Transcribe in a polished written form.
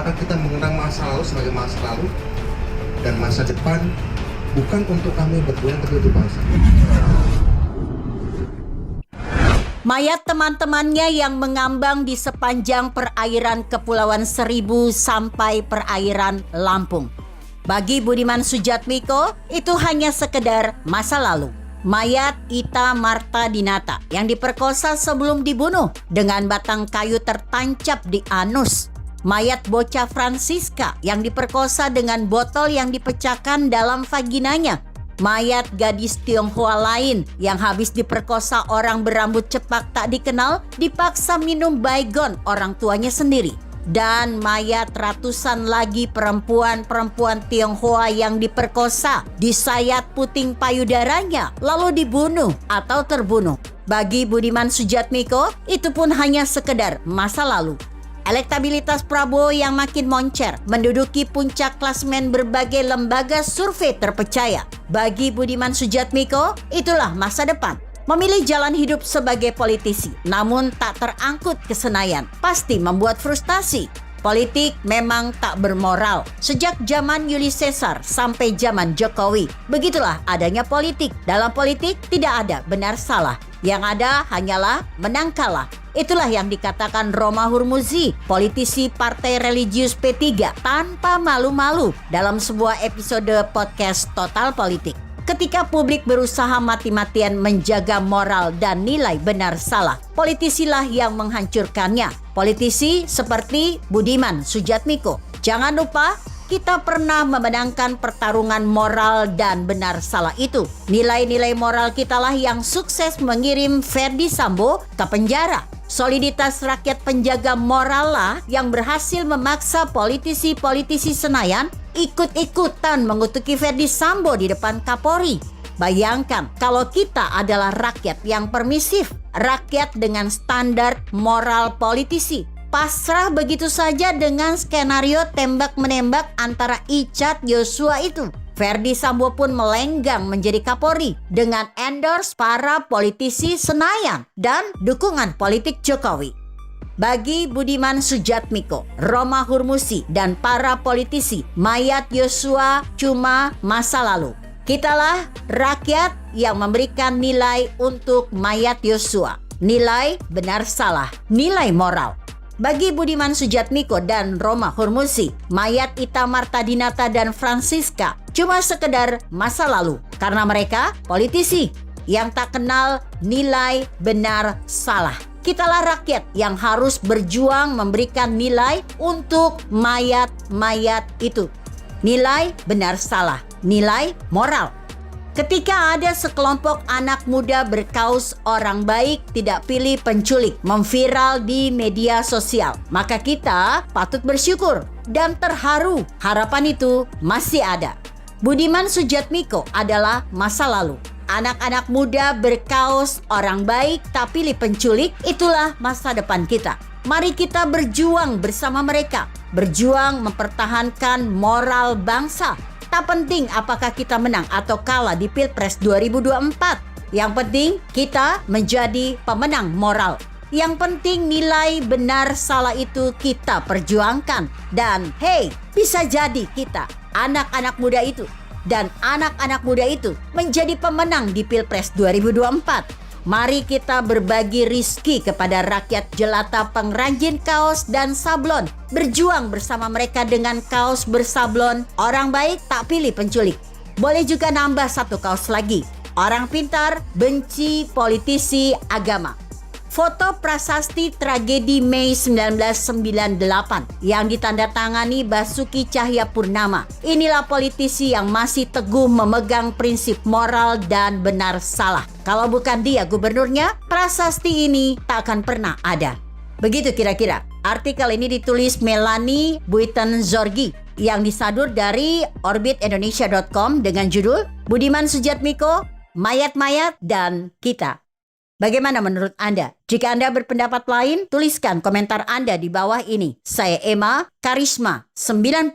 Apakah kita mengenang masa lalu sebagai masa lalu dan masa depan bukan untuk kami berdua tapi untuk bangsa. Mayat teman-temannya yang mengambang di sepanjang perairan Kepulauan Seribu sampai perairan Lampung. Bagi Budiman Sujatmiko, itu hanya sekedar masa lalu. Mayat Ita Marta Dinata yang diperkosa sebelum dibunuh dengan batang kayu tertancap di anus. Mayat bocah Francisca yang diperkosa dengan botol yang dipecahkan dalam vaginanya. Mayat gadis Tionghoa lain yang habis diperkosa orang berambut cepak tak dikenal dipaksa minum baygon orang tuanya sendiri. Dan mayat ratusan lagi perempuan-perempuan Tionghoa yang diperkosa, disayat puting payudaranya, lalu dibunuh atau terbunuh. Bagi Budiman Sujatmiko, itu pun hanya sekedar masa lalu. Elektabilitas Prabowo yang makin moncer menduduki puncak klasemen berbagai lembaga survei terpercaya. Bagi Budiman Sujatmiko, itulah masa depan. Memilih jalan hidup sebagai politisi, namun tak terangkut ke Senayan, pasti membuat frustasi. Politik memang tak bermoral. Sejak zaman Julius Caesar sampai zaman Jokowi, begitulah adanya politik. Dalam politik tidak ada benar salah. Yang ada hanyalah menang kalah. Itulah yang dikatakan Roma Hurmuzi, politisi partai religius P3, tanpa malu-malu dalam sebuah episode podcast Total Politik. Ketika publik berusaha mati-matian menjaga moral dan nilai benar salah, politisilah yang menghancurkannya. Politisi seperti Budiman Sujatmiko. Jangan lupa, kita pernah memenangkan pertarungan moral dan benar salah itu. Nilai-nilai moral kitalah yang sukses mengirim Ferdy Sambo ke penjara. Soliditas rakyat penjaga moral lah yang berhasil memaksa politisi-politisi Senayan ikut-ikutan mengutuki Ferdy Sambo di depan Kapolri. Bayangkan kalau kita adalah rakyat yang permisif, rakyat dengan standar moral politisi. Pasrah begitu saja dengan skenario tembak-menembak antara Icat Yosua itu. Ferdy Sambo pun melenggang menjadi Kapolri dengan endorse para politisi Senayan dan dukungan politik Jokowi. Bagi Budiman Sujatmiko, Roma Hurmuzi, dan para politisi, mayat Yosua cuma masa lalu. Kitalah rakyat yang memberikan nilai untuk mayat Yosua. Nilai benar salah, nilai moral. Bagi Budiman Sujatmiko dan Roma Hurmuzi, mayat Ita Marta Dinata dan Francisca cuma sekedar masa lalu. Karena mereka politisi yang tak kenal nilai benar salah. Kitalah rakyat yang harus berjuang memberikan nilai untuk mayat-mayat itu. Nilai benar salah, nilai moral. Ketika ada sekelompok anak muda berkaus orang baik tidak pilih penculik memviral di media sosial, maka kita patut bersyukur dan terharu. Harapan itu masih ada. Budiman Sujatmiko adalah masa lalu. Anak-anak muda berkaos orang baik tak pilih penculik, itulah masa depan kita. Mari kita berjuang bersama mereka. Berjuang mempertahankan moral bangsa. Tak penting apakah kita menang atau kalah di Pilpres 2024. Yang penting kita menjadi pemenang moral. Yang penting nilai benar salah itu kita perjuangkan. Dan hey, bisa jadi kita, anak-anak muda itu, dan anak-anak muda itu menjadi pemenang di Pilpres 2024. Mari kita berbagi rizki kepada rakyat jelata pengrajin kaos dan sablon. Berjuang bersama mereka dengan kaos bersablon. Orang baik tak pilih penculik. Boleh juga nambah satu kaos lagi. Orang pintar benci politisi agama. Foto prasasti tragedi Mei 1998 yang ditandatangani Basuki Cahayapurnama. Inilah politisi yang masih teguh memegang prinsip moral dan benar salah. Kalau bukan dia gubernurnya, prasasti ini tak akan pernah ada. Begitu kira-kira. Artikel ini ditulis Melanie Buiten-Zorgi yang disadur dari orbitindonesia.com dengan judul Budiman Sujatmiko, Mayat-Mayat dan Kita. Bagaimana menurut Anda? Jika Anda berpendapat lain, tuliskan komentar Anda di bawah ini. Saya Emma, Karisma 90.